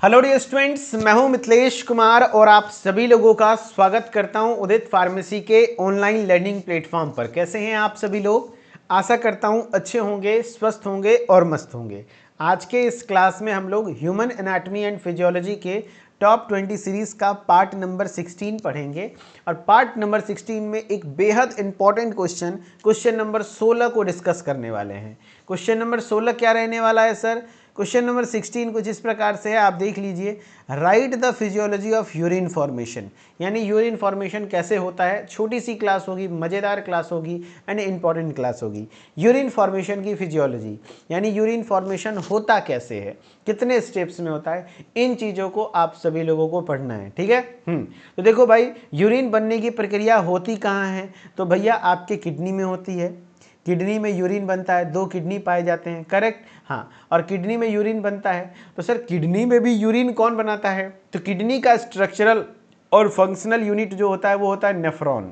Hello dear students, मैं हूं मिथिलेश कुमार और आप सभी लोगों का स्वागत करता हूं उदित फार्मेसी के ऑनलाइन लर्निंग प्लेटफॉर्म पर। कैसे हैं आप सभी लोग? आशा करता हूं अच्छे होंगे, स्वस्थ होंगे और मस्त होंगे। आज के इस क्लास में हम लोग ह्यूमन एनाटॉमी एंड फिजियोलॉजी के टॉप 20 सीरीज का पार्ट नंबर 16 पढ़ेंगे और पार्ट नंबर 16 में एक बेहद इंपॉर्टेंट क्वेश्चन नंबर 16 को डिस्कस करने वाले हैं। क्वेश्चन नंबर 16 क्या रहने वाला है सर? क्वेश्चन नंबर 16 कुछ इस प्रकार से है, आप देख लीजिए। Right the physiology of urine formation, यानी यूरिन फॉर्मेशन कैसे होता है। छोटी सी क्लास होगी, मज़ेदार क्लास होगी एंड इंपॉर्टेंट क्लास होगी। यूरिन फॉर्मेशन की फिजियोलॉजी, यानी यूरिन फॉर्मेशन होता कैसे है, कितने स्टेप्स में होता है, इन चीज़ों को आप सभी लोगों को पढ़ना है। ठीक है। तो देखो भाई, यूरिन बनने की प्रक्रिया होती कहाँ है? तो भैया आपके किडनी में होती है। किडनी में यूरिन बनता है, 2 किडनी पाए जाते हैं, करेक्ट। हाँ, और किडनी में यूरिन बनता है तो सर किडनी में भी यूरिन कौन बनाता है? तो किडनी का स्ट्रक्चरल और फंक्शनल यूनिट जो होता है वो होता है नेफ्रॉन।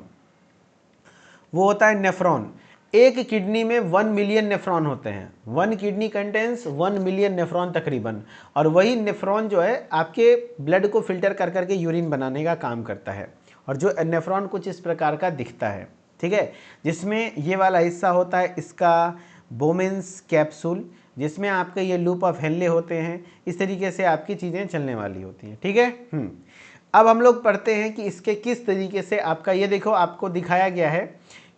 वो होता है नेफ्रॉन। एक किडनी में 1 मिलियन नेफ्रॉन होते हैं। 1 किडनी कंटेन्स 1 मिलियन नेफ्रॉन तकरीबन, और वही नेफ्रॉन जो है आपके ब्लड को फिल्टर कर करके यूरिन बनाने का काम करता है। और जो नेफ्रॉन कुछ इस प्रकार का दिखता है, ठीक है, जिसमें ये वाला हिस्सा होता है इसका बोमेंस कैप्सूल, जिसमें आपके ये लूप ऑफ हेनले होते हैं। इस तरीके से आपकी चीज़ें चलने वाली होती हैं। ठीक है। अब हम लोग पढ़ते हैं कि इसके किस तरीके से आपका, ये देखो आपको दिखाया गया है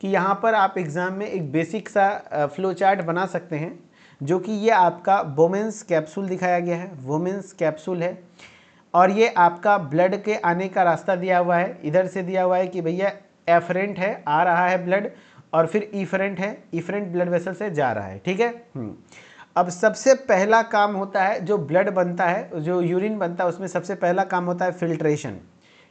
कि यहाँ पर आप एग्ज़ाम में एक बेसिक सा फ्लो चार्ट बना सकते हैं, जो कि ये आपका बोमेंस कैप्सूल दिखाया गया है। वोमेंस कैप्सूल है और ये आपका ब्लड के आने का रास्ता दिया हुआ है। इधर से दिया हुआ है कि भैया एफरेंट है, आ रहा है ब्लड, और फिर इफरेंट है, इफरेंट ब्लड वेसल से जा रहा है। ठीक है। अब सबसे पहला काम होता है, जो ब्लड बनता है, जो यूरिन बनता है, उसमें सबसे पहला काम होता है फिल्ट्रेशन,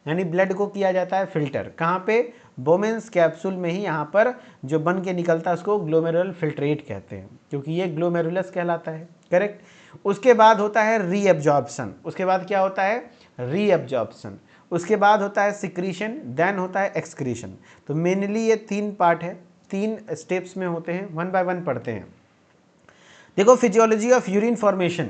यानी ब्लड को किया जाता है फिल्टर। कहाँ पे? बोमेंस कैप्सूल में ही। यहाँ पर जो बन के निकलता है उसको ग्लोमेरुलर फिल्ट्रेट कहते हैं, क्योंकि ये ग्लोमेरुलस कहलाता है, करेक्ट। उसके बाद होता है रीअब्जॉर्प्शन। उसके बाद क्या होता है? रीअब्जॉर्प्शन। उसके बाद होता है सिक्रीशन, देन होता है एक्सक्रीशन। तो मेनली ये 3 पार्ट है, 3 स्टेप्स में होते हैं। 1 बाय 1 पढ़ते हैं। देखो, physiology of urine formation.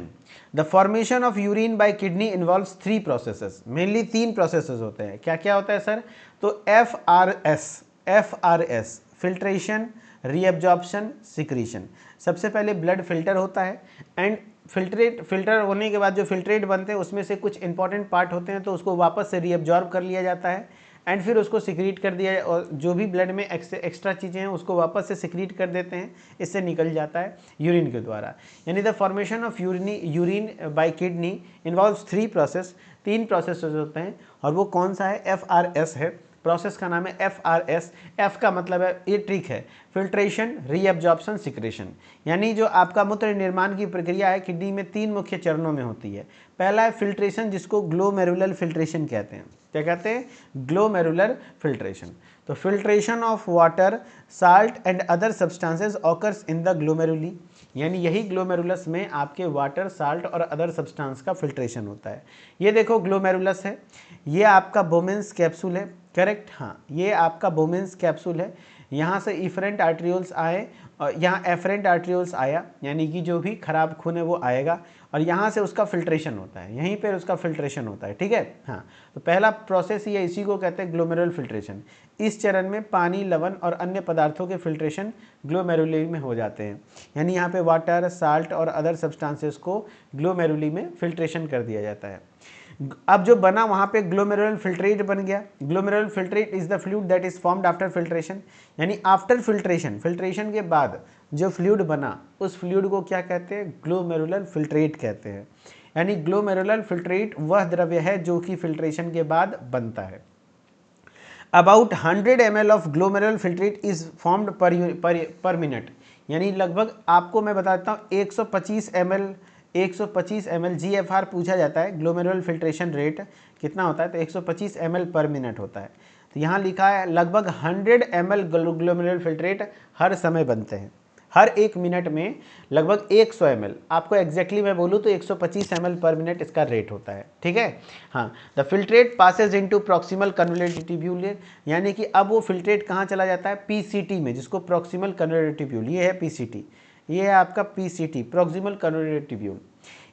The formation of urine bye kidney involves 3 processes. Mainly 3 processes होते हैं। क्या क्या होता है सर? तो F R S filtration, reabsorption, secretion. सबसे पहले ब्लड फिल्टर होता है एंड फिल्टर होने के बाद जो फिल्ट्रेट बनते हैं उसमें से कुछ इंपॉर्टेंट पार्ट होते हैं, तो उसको वापस से रीअब्जॉर्ब कर लिया जाता है एंड फिर उसको सिक्रीट कर दिया, और जो भी ब्लड में एक्स्ट्रा चीज़ें हैं उसको वापस से सिक्रीट कर देते हैं, इससे निकल जाता है यूरिन के द्वारा। यानी the formation of urine bye kidney involves 3 process. 3 process होते हैं, और वो कौन सा है? FRS है। प्रोसेस का नाम है FRS। एफ का मतलब है, ये ट्रिक है, फिल्ट्रेशन, रीअब्जॉर्प्शन, सिक्रेशन। यानी जो आपका मूत्र निर्माण की प्रक्रिया है किडनी में 3 मुख्य चरणों में होती है। पहला है फिल्ट्रेशन, जिसको ग्लोमेरुलर फिल्ट्रेशन कहते हैं। क्या कहते हैं? Glomerular filtration. तो filtration of water, salt and other substances occurs in the glomeruli, यानी यही ग्लोमेरुलस में आपके वाटर, साल्ट और अदर सब्सटेंस का फिल्ट्रेशन होता है। ये देखो ग्लोमेरुलस है, ये आपका बोमेंस कैप्सूल है, करेक्ट। हाँ, ये आपका बोमेंस कैप्सूल है। यहाँ से इफरेंट आर्ट्रियोल्स आए और यहाँ एफरेंट आर्ट्रियोल्स आया, यानी कि जो भी खराब खून है वो आएगा, और यहाँ से उसका फिल्ट्रेशन होता है, यहीं पर उसका फिल्ट्रेशन होता है। ठीक है। हाँ, तो पहला प्रोसेस ही है, इसी को कहते हैं ग्लोमेरुलर फिल्ट्रेशन। इस चरण में पानी, लवण और अन्य पदार्थों के फिल्ट्रेशन ग्लोमेरुली में हो जाते हैं, यानी यहाँ पे वाटर, साल्ट और अदर सब्सटेंसेस को ग्लोमेरुली में फिल्ट्रेशन कर दिया जाता है। अब जो बना वहाँ पे ग्लोमेरुलर फिल्ट्रेट बन गया। Glomerular filtrate is the fluid that is formed after filtration, यानी आफ्टर फिल्ट्रेशन, फिल्ट्रेशन के बाद जो फ्लूइड बना उस फ्लूइड को क्या कहते हैं? ग्लोमेरुलर फिल्ट्रेट कहते हैं। यानी ग्लोमेरुलर फिल्ट्रेट वह द्रव्य है जो कि फिल्ट्रेशन के बाद बनता है। About 100 ml of glomerular filtrate is formed पर मिनट, यानी लगभग आपको मैं बताता हूँ 125 ml GFR पूछा जाता है। ग्लोमेरुलर फिल्ट्रेशन रेट कितना होता है? तो 125 ml पर मिनट होता है। तो यहाँ लिखा है लगभग 100 ml ग्लोमेरुलर फिल्ट्रेट हर समय बनते हैं। हर 1 मिनट में लगभग 100 ml, आपको एग्जैक्टली मैं बोलूँ तो 125 ml पर मिनट इसका रेट होता है। ठीक है। हाँ, the filtrate passes into proximal convoluted tubule, यानी कि अब वो फिल्ट्रेट कहाँ चला जाता है? PCT में, जिसको प्रॉक्सिमल कन्वोल्यूटेड ट्यूब्यूल, ये है PCT, ये है आपका PCT, प्रॉक्सिमल कन्वोल्यूटेड ट्यूब्यूल।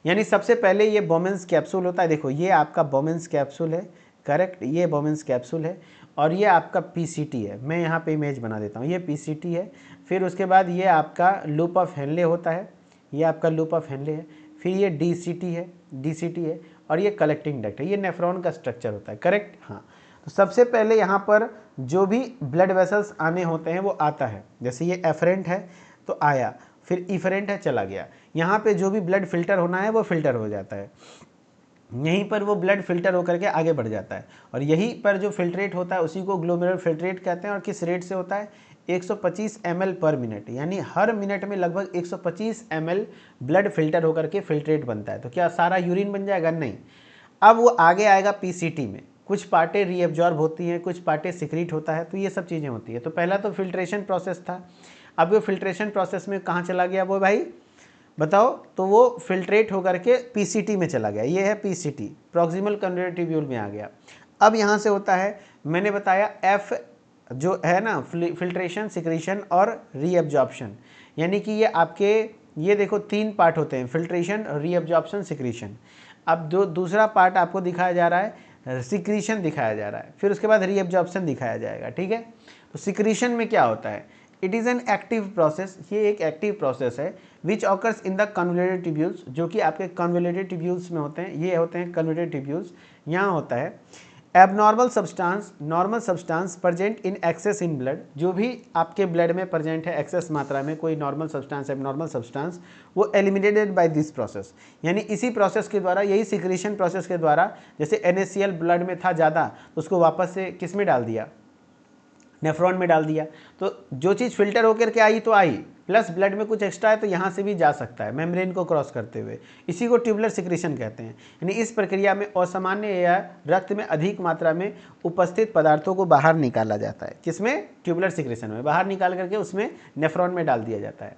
यानी सबसे पहले ये बोमेंस कैप्सूल होता है, देखो ये आपका बोमेंस कैप्सूल है, करेक्ट, ये बोमेंस कैप्सूल है और ये आपका पीसीटी है। मैं यहाँ पे इमेज बना देता हूँ, ये पीसीटी है। फिर उसके बाद ये आपका लूप ऑफ हेनले होता है, ये आपका लूप ऑफ हेनले है। फिर ये डीसीटी है और ये कलेक्टिंग डक्ट है। ये नेफ्रॉन का स्ट्रक्चर होता है, करेक्ट। हाँ, तो सबसे पहले यहाँ पर जो भी ब्लड वेसल्स आने होते हैं वो आता है, जैसे ये एफरेंट है तो आया, फिर इफरेंट है चला गया। यहाँ पे जो भी ब्लड फिल्टर होना है वो फिल्टर हो जाता है, यहीं पर वो ब्लड फिल्टर होकर के आगे बढ़ जाता है और यहीं पर जो फिल्ट्रेट होता है उसी को ग्लोमेरुलर फिल्ट्रेट कहते हैं। और किस रेट से होता है? 125 ml पर मिनट, यानी हर मिनट में लगभग 125 ml ब्लड फिल्टर होकर के फिल्ट्रेट बनता है। तो क्या सारा यूरिन बन जाएगा? नहीं। अब वो आगे आएगा पीसीटी में, कुछ पार्टें रीअब्जॉर्ब होती हैं, कुछ पार्टें सिक्रीट होता है, तो ये सब चीज़ें होती है। तो पहला तो फिल्ट्रेशन प्रोसेस था। अब वो फिल्ट्रेशन प्रोसेस में कहाँ चला गया वो भाई बताओ? तो वो फिल्ट्रेट होकर के पीसीटी में चला गया। ये है पीसीटी, प्रॉक्सिमल कन्वेयर ट्यूब्यूल में आ गया। अब यहाँ से होता है, मैंने बताया एफ जो है ना, फिल्ट्रेशन, सिक्रीशन और रीअब्जॉर्प्शन, यानी कि ये आपके ये देखो 3 पार्ट होते हैं, फिल्ट्रेशन, रीअब्जॉर्प्शन, सिक्रीशन। अब जो दूसरा पार्ट आपको दिखाया जा रहा है, सिक्रीशन दिखाया जा रहा है, फिर उसके बाद रीअब्जॉर्प्शन दिखाया जाएगा, ठीक है। तो सिक्रीशन में क्या होता है? It is an active process, ये एक एक्टिव प्रोसेस है which occurs in the convoluted tubules, जो कि आपके कन्वोल्यूटेड ट्यूब्यूल्स में होते हैं। ये होते हैं कन्वोल्यूटेड ट्यूब्यूल्स। यहाँ होता है abnormal substance, normal substance present in excess in blood, जो भी आपके ब्लड में प्रेजेंट है एक्सेस मात्रा में कोई नॉर्मल सब्सटेंस, एबनॉर्मल सब्सटेंस, वो एलिमिनेटेड बाय दिस प्रोसेस। यानी इसी प्रोसेस के द्वारा, यही सिक्रीशन प्रोसेस के द्वारा, जैसे NaCl ब्लड में था ज़्यादा तो उसको वापस से किस में डाल दिया? नेफ्रॉन में डाल दिया। तो जो चीज़ फिल्टर होकर के आई तो आई, प्लस ब्लड में कुछ एक्स्ट्रा है तो यहाँ से भी जा सकता है मेम्ब्रेन को क्रॉस करते हुए। इसी को ट्यूबुलर सिक्रीशन कहते हैं। यानी इस प्रक्रिया में असामान्य या रक्त में अधिक मात्रा में उपस्थित पदार्थों को बाहर निकाला जाता है। किसमें? ट्यूबुलर सिक्रीशन में बाहर निकाल करके उसमें नेफ्रॉन में डाल दिया जाता है।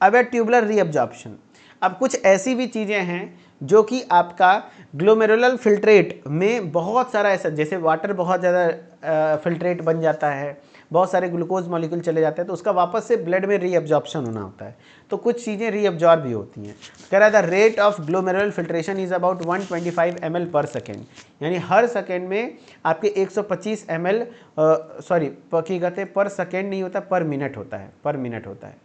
अब है ट्यूबुलर रीअब्जॉर्प्शन। अब कुछ ऐसी भी चीज़ें हैं जो कि आपका ग्लोमेरुलर फिल्ट्रेट में बहुत सारा ऐसा, जैसे वाटर बहुत ज़्यादा फिल्ट्रेट बन जाता है, बहुत सारे ग्लूकोज मॉलिक्यूल चले जाते हैं, तो उसका वापस से ब्लड में रीअब्जॉर्प्शन होना होता है। तो कुछ चीज़ें रीअब्जॉर्ब भी होती हैं। कह रहा था rate of glomerular filtration is about 125 ml पर सेकेंड, यानी हर सेकेंड में आपके 125 ml सॉरी की कहते पर सेकेंड नहीं होता, पर मिनट होता है, पर मिनट होता है,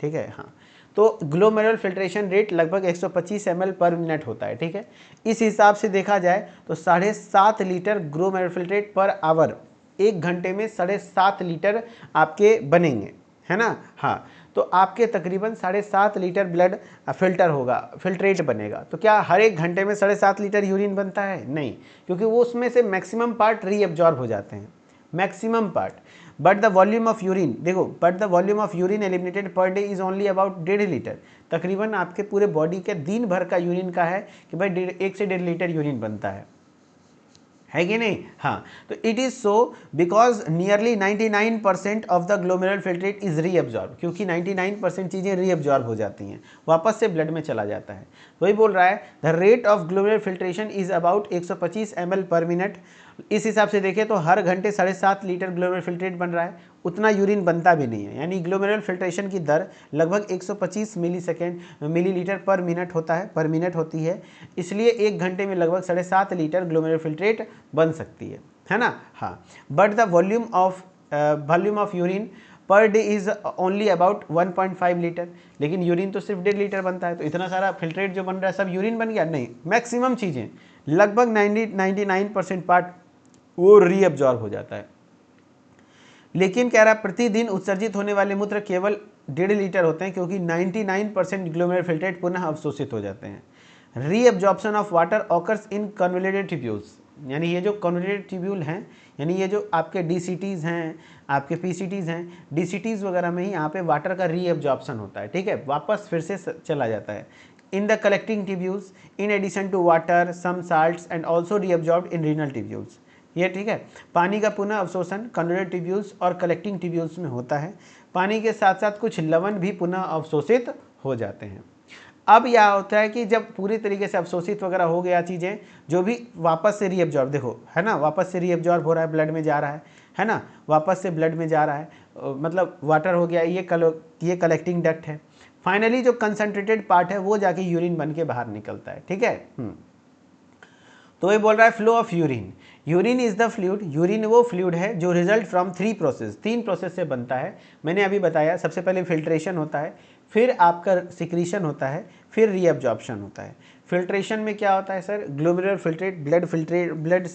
ठीक है। हाँ, तो ग्लोमेरुलर फिल्ट्रेशन रेट लगभग 125 ml पर मिनट होता है, ठीक है। इस हिसाब से देखा जाए तो 7.5 litre glomerular filtrate per hour, 1 घंटे में 7.5 लीटर आपके बनेंगे, है ना। हाँ, तो आपके तकरीबन 7.5 लीटर ब्लड फिल्टर होगा, फिल्ट्रेट बनेगा। तो क्या हर 1 घंटे में 7.5 लीटर यूरिन बनता है? नहीं, क्योंकि वो उसमें से मैक्सिमम पार्ट रीअब्जॉर्ब हो जाते हैं, maximum part. But the volume of urine, देखो, but the volume of urine eliminated per day is only about 1.5 litre. तकरीबन आपके पूरे बॉडी के दिन भर का यूरिन का है कि भाई 1 से 1.5 लीटर यूरिन बनता है कि नहीं। हाँ, तो it is so because nearly 99% of the glomerular filtrate is reabsorb, क्योंकि 99% चीज़ें रीअब्जॉर्ब हो जाती हैं, वापस से ब्लड में चला जाता है। वही बोल रहा है the rate of glomerular filtration is about 125 ml पर मिनट। इस हिसाब से देखें तो हर घंटे 7.5 लीटर ग्लोमेरुलर फिल्ट्रेट बन रहा है, उतना यूरिन बनता भी नहीं है। यानी ग्लोमेरुलर फिल्ट्रेशन की दर लगभग 125 मिलीलीटर पर मिनट होता है, पर मिनट होती है। इसलिए 1 घंटे में लगभग 7.5 लीटर ग्लोमेरुलर फिल्ट्रेट बन सकती है ना। हाँ, but the volume of urine पर day is only about 1.5 litre, लेकिन यूरिन तो सिर्फ 1.5 लीटर बनता है। तो इतना सारा फिल्ट्रेट जो बन रहा है सब यूरिन बन गया? नहीं, मैक्सिमम चीज़ें, लगभग 99% पार्ट वो रीअब्जॉर्ब हो जाता है। लेकिन कह रहा है प्रतिदिन उत्सर्जित होने वाले मूत्र केवल 1.5 लीटर होते हैं, क्योंकि 99% ग्लोमेरुलर फिल्ट्रेट पुनः अवशोषित हो जाते हैं। Reabsorption of water occurs in convoluted tubules, यानी ये जो कन्वोल्यूटेड ट्यूब्यूल हैं, यानी ये जो आपके डीसीटीज़ हैं, आपके पीसीटीज़ हैं, डीसीटीज़ वगैरह में ही यहाँ पे वाटर का रीअब्जॉर्प्शन होता है, ठीक है, वापस फिर से चला जाता है। In the collecting tubules in addition to water some salts and also reabsorbed in renal tubules, ये ठीक है। पानी का पुनः अवशोषण कन्वोल्यूटेड ट्यूब्यूल्स और कलेक्टिंग ट्यूब्यूल्स में होता है। पानी के साथ साथ कुछ लवण भी पुनः अवशोषित हो जाते हैं। अब यह होता है कि जब पूरी तरीके से अवशोषित वगैरह हो गया चीज़ें, जो भी वापस से रीअब्जॉर्ब, देखो है ना, वापस से रीअब्जॉर्ब हो रहा है, ब्लड में जा रहा है ना, वापस से ब्लड में जा रहा है, मतलब वाटर हो गया, ये कलेक्टिंग डक्ट है। फाइनली जो कंसंट्रेटेड पार्ट है वो जाके यूरिन बन के बाहर निकलता है, ठीक है। तो ये बोल रहा है flow of urine, urine is the fluid, urine वो फ्लूइड है जो रिजल्ट फ्रॉम 3 प्रोसेस, 3 प्रोसेस से बनता है। मैंने अभी बताया, सबसे पहले फिल्ट्रेशन होता है, फिर आपका सिक्रीशन होता है, फिर रीअब्जॉर्प्शन होता है। फिल्ट्रेशन में क्या होता है सर, ग्लोमेरुलर फिल्ट्रेट, ब्लड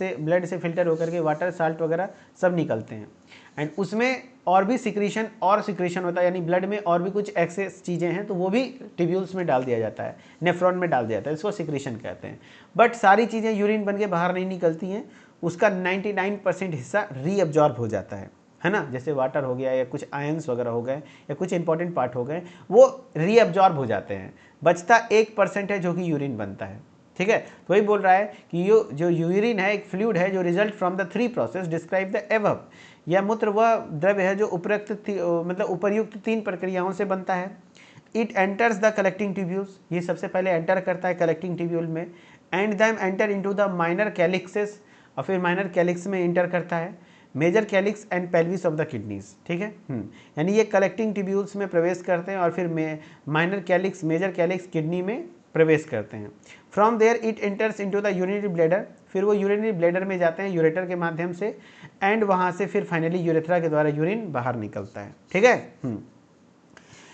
से फिल्टर होकर के वाटर, साल्ट वगैरह सब निकलते हैं। एंड उसमें और भी सिक्रीशन होता है, यानी ब्लड में और भी कुछ एक्सेस चीज़ें हैं तो वो भी टिब्यूल्स में डाल दिया जाता है, नेफ्रॉन में डाल दिया जाता है, इसको सिक्रीशन कहते हैं। बट सारी चीज़ें यूरिन बन के बाहर नहीं निकलती हैं, उसका 99% हिस्सा रीअब्जॉर्ब हो जाता है ना। जैसे वाटर हो गया या कुछ आयंस वगैरह हो गए या कुछ इंपॉर्टेंट पार्ट हो गए, वो रीअब्जॉर्ब हो जाते हैं। बचता 1% है जो कि यूरिन बनता है, ठीक है। तो वही बोल रहा है कि जो यूरिन है एक फ्लूइड है जो result from the 3 process describe the above. यह मूत्र वह द्रव्य है जो उपर्युक्त 3 प्रक्रियाओं से बनता है। It enters the collecting tubules, ये सबसे पहले एंटर करता है कलेक्टिंग ट्यूब्यूल में, and then enter into the minor calyces, और फिर माइनर कैलिक्स में इंटर करता है, major calyx and pelvis of the kidneys, ठीक है। यानी ये कलेक्टिंग ट्यूब्यूल्स में प्रवेश करते हैं और फिर minor calyx, major calyx kidney में प्रवेश करते हैं। From there it enters into the urinary bladder, फिर वो यूरिनरी ब्लैडर में जाते हैं यूरेटर के माध्यम से, एंड वहाँ से फिर फाइनली यूरेथ्रा के द्वारा यूरिन बाहर निकलता है, ठीक है।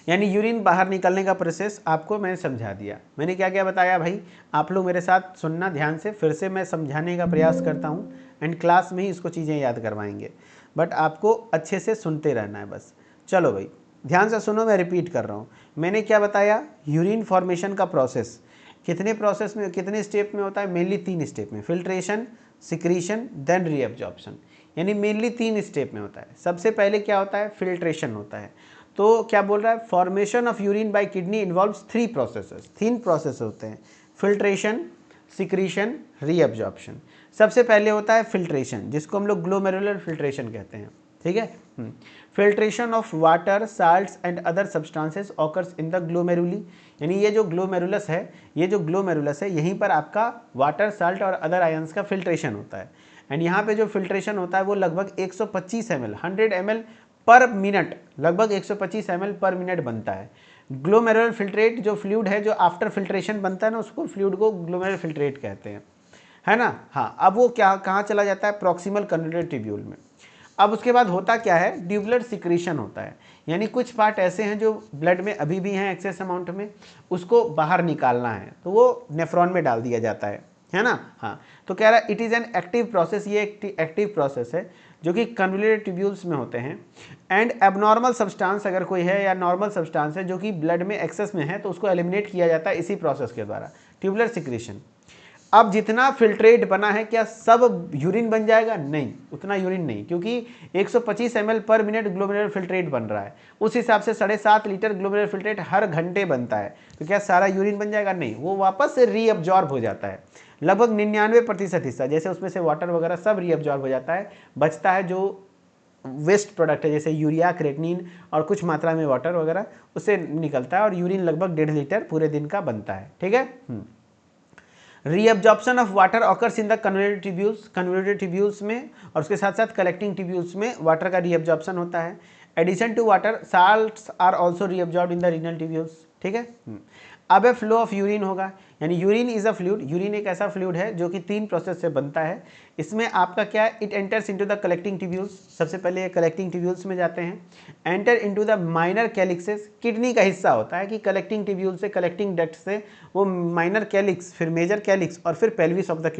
यानी यूरिन बाहर निकलने का प्रोसेस आपको मैंने समझा दिया। मैंने क्या क्या बताया भाई, आप लोग मेरे साथ सुनना ध्यान से, फिर से मैं समझाने का प्रयास करता हूँ एंड क्लास में ही इसको चीज़ें याद करवाएंगे, बट आपको अच्छे से सुनते रहना है बस। चलो भाई ध्यान से सुनो, मैं रिपीट कर रहा हूँ। मैंने क्या बताया, यूरिन फॉर्मेशन का प्रोसेस कितने प्रोसेस में, कितने स्टेप में होता है, मेनली 3 स्टेप में, फिल्ट्रेशन, सिक्रीशन, देन रीअब्जॉर्प्शन, यानी मेनली 3 स्टेप में होता है। सबसे पहले क्या होता है, फिल्ट्रेशन होता है। तो क्या बोल रहा है, formation of urine bye kidney involves 3 processes, 3 process होते हैं, फिल्ट्रेशन, सिक्रीशन, रीअब्जॉर्प्शन। सबसे पहले होता है फिल्ट्रेशन, जिसको हम लोग ग्लोमेरुलर फिल्ट्रेशन कहते हैं, ठीक है। Filtration of water, salts and other substances occurs in the glomeruli, यानी ये जो ग्लोमेरुलस है, यहीं पर आपका वाटर, साल्ट और अदर आयंस का फिल्ट्रेशन होता है। एंड यहाँ पे जो फिल्ट्रेशन होता है वो लगभग 125 ml, 100 ml पर मिनट, लगभग 125 ml पर मिनट बनता है। ग्लोमेरुलर फिल्ट्रेट जो फ्लूइड है जो आफ्टर फिल्ट्रेशन बनता है ना, उसको फ्लूइड को ग्लोमेरुलर फिल्ट्रेट कहते हैं, है ना। हाँ, अब वो कहाँ चला जाता है, प्रॉक्सिमल कन्वोल्यूट ट्यूब्यूल में। अब उसके बाद होता क्या है, ट्यूबुलर सिक्रीशन होता है, यानी कुछ पार्ट ऐसे हैं जो ब्लड में अभी भी हैं एक्सेस अमाउंट में, उसको बाहर निकालना है तो वो नेफ्रॉन में डाल दिया जाता है ना। हाँ, तो कह रहा है it is an active process, ये एक एक्टिव प्रोसेस है जो कि कन्वोल्यूटेड ट्यूब्यूल्स में होते हैं। एंड एबनॉर्मल सब्सटेंस अगर कोई है या नॉर्मल सब्सटेंस है जो कि ब्लड में एक्सेस में है तो उसको एलिमिनेट किया जाता है इसी प्रोसेस के द्वारा, ट्यूबुलर सिक्रीशन। अब जितना फिल्ट्रेट बना है क्या सब यूरिन बन जाएगा, नहीं, उतना यूरिन नहीं, क्योंकि 125 ml पर मिनट ग्लोमेरुलर फिल्ट्रेट बन रहा है, उस हिसाब से 7.5 लीटर ग्लोमेरुलर फिल्ट्रेट हर घंटे बनता है, तो क्या सारा यूरिन बन जाएगा, नहीं, वो वापस से रीअब्जॉर्ब हो जाता है। लगभग 99% हिस्सा, जैसे उसमें से वाटर वगैरह सब रीअब्जॉर्ब हो जाता है, बचता है जो वेस्ट प्रोडक्ट है जैसे यूरिया, क्रेटिनिन और कुछ मात्रा में वाटर वगैरह, उससे निकलता है, और यूरिन लगभग 1.5 लीटर पूरे दिन का बनता है, ठीक है। Reabsorption of water occurs in the convoluted tubules में, और उसके साथ साथ कलेक्टिंग ट्यूब्यूल्स में वाटर का रीअब्जॉर्प्शन होता है। Addition to water, salts are also reabsorbed in the renal tubules, ठीक है। अब फ्लो ऑफ यूरिन होगा, यानी urine is a fluid, urine एक ऐसा फ्लूइड है जो कि 3 प्रोसेस से बनता है। इसमें आपका क्या है, it enters into the collecting tubules, सबसे पहले ये कलेक्टिंग ट्यूब्यूल्स में जाते हैं, enter into the minor calyces, kidney का हिस्सा होता है कि कलेक्टिंग ट्यूब्यूल से, कलेक्टिंग डक्ट से वो माइनर कैलिक्स, फिर मेजर कैलिक्स और फिर पेल्विस ऑफ द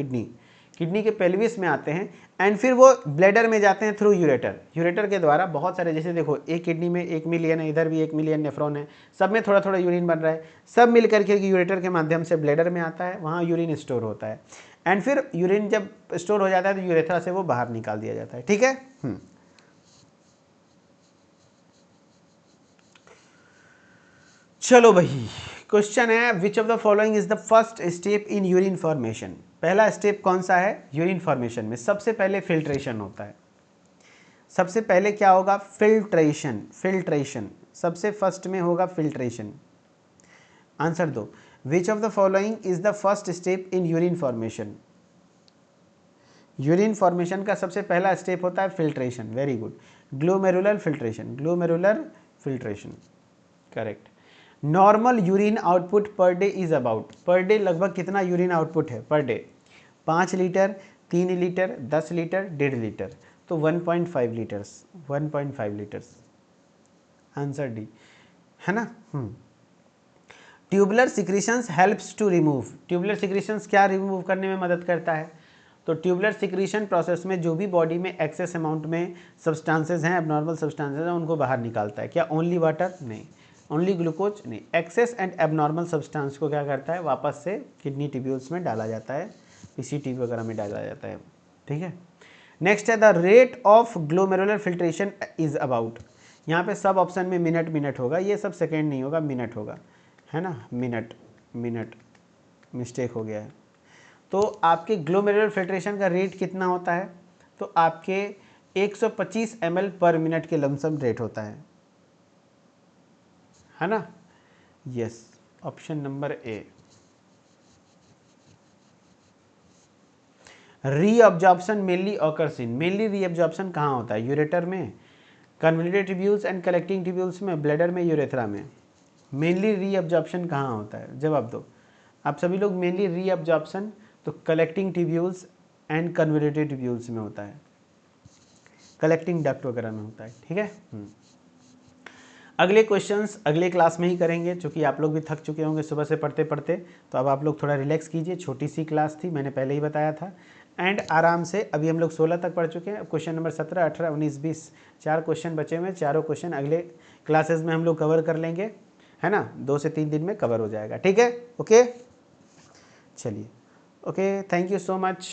किडनी के पेल्विस में आते हैं, एंड फिर वो ब्लैडर में जाते हैं थ्रू यूरेटर के द्वारा। बहुत सारे, जैसे देखो एक किडनी में 1 मिलियन है, इधर भी 1 मिलियन नेफ्रॉन है, सब में थोड़ा थोड़ा यूरिन बन रहा है, सब मिल करके यूरेटर के माध्यम से ब्लैडर में आता है, वहाँ यूरिन स्टोर होता है, एंड फिर यूरिन जब स्टोर हो जाता है तो यूरेथ्रा से वो बाहर निकाल दिया जाता है, ठीक है। चलो भाई, क्वेश्चन है विच of the following is the first step in urine formation. पहला स्टेप कौन सा है यूरिन फॉर्मेशन में, सबसे पहले फिल्ट्रेशन होता है। सबसे पहले क्या होगा, फिल्ट्रेशन सबसे फर्स्ट में होगा फिल्ट्रेशन। आंसर दो, which of the following is the first step in urine formation. Urine formation का सबसे पहला स्टेप होता है filtration, very good, glomerular filtration, correct. Normal urine output per day is about, per day लगभग कितना urine output है per day? 5 litre, 3 litre, 10 litre, 1.5 litre, तो 1.5 litres, 1.5 litres, answer D है ना। Tubular secretions helps to remove, tubular secretions क्या remove करने में मदद करता है? तो ट्यूबुलर सिक्रीशन प्रोसेस में जो भी बॉडी में एक्सेस अमाउंट में सब्सटेंसेज हैं, एबनॉर्मल सब्सटेंसेज हैं, उनको बाहर निकालता है। क्या ओनली वाटर? नहीं। Only glucose? नहीं। एक्सेस एंड एबनॉर्मल सब्सटेंस को क्या करता है? वापस से किडनी ट्यूब्यूल्स में डाला जाता है, पीसीटी वगैरह में डाला जाता है। ठीक है। नेक्स्ट है the rate of glomerular filtration is about, यहाँ पे सब ऑप्शन में मिनट होगा, ये सब सेकेंड नहीं होगा, मिनट होगा, है ना। मिनट मिस्टेक हो गया है। तो आपके ग्लोमेरुलर फिल्ट्रेशन का रेट कितना होता है? तो आपके 125 ml पर मिनट के लमसम रेट होता है ना। Yes, option number A. Reabsorption mainly occurs in, mainly reabsorption कहाँ होता है? यूरेटर में, convoluted tubules and collecting tubules में, ब्लैडर में, यूरेथ्रा में। मेनली रीअब्जॉर्प्शन कहाँ होता है? जवाब दो आप सभी लोग। मेनली रीअब्जॉर्प्शन तो collecting tubules and convoluted tubules में होता है, कलेक्टिंग डक्ट वगैरह में होता है। ठीक है। अगले क्वेश्चंस अगले क्लास में ही करेंगे, क्योंकि आप लोग भी थक चुके होंगे सुबह से पढ़ते पढ़ते, तो अब आप लोग थोड़ा रिलैक्स कीजिए। छोटी सी क्लास थी, मैंने पहले ही बताया था, एंड आराम से अभी हम लोग 16 तक पढ़ चुके हैं। क्वेश्चन नंबर 17, 18, 19, 20 4 क्वेश्चन बचे हुए हैं। चारों क्वेश्चन अगले क्लासेस में हम लोग कवर कर लेंगे, है ना। 2 से 3 दिन में कवर हो जाएगा। ठीक है, ओके, चलिए, okay, thank you so much.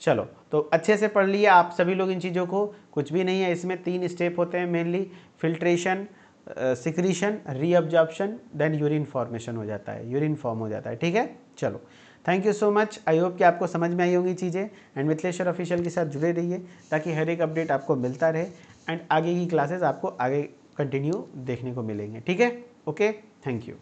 चलो, तो अच्छे से पढ़ लिए आप सभी लोग इन चीज़ों को, कुछ भी नहीं है इसमें। 3 स्टेप होते हैं mainly, filtration, secretion, reabsorption, then urine formation हो जाता है, यूरिन फॉर्म हो जाता है। ठीक है, चलो, thank you so much. I hope कि आपको समझ में आई होंगी चीज़ें, एंड मिथिलेश्वर ऑफिशियल के साथ जुड़े रहिए ताकि हर एक अपडेट आपको मिलता रहे, एंड आगे की क्लासेस आपको आगे कंटिन्यू देखने को मिलेंगे। ठीक है, ओके, थैंक यू।